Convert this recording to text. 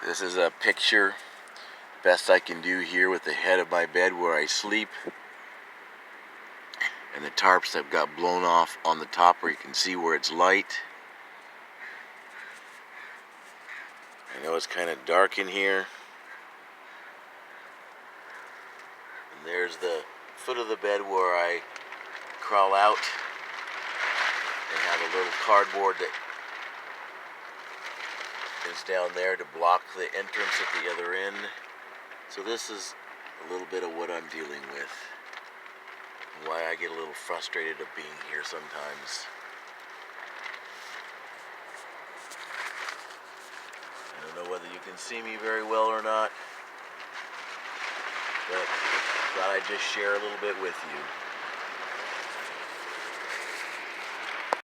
This is a picture best I can do here with the head of my bed where I sleep, and the tarps have got blown off on the top where you can see where it's light. I know it's kind of dark in here. And there's the foot of the bed where I crawl out and have a little cardboard that is down there to block the entrance at the other end. So this is a little bit of what I'm dealing with, and why I get a little frustrated of being here sometimes. I don't know whether you can see me very well or not, but I thought I'd just share a little bit with you.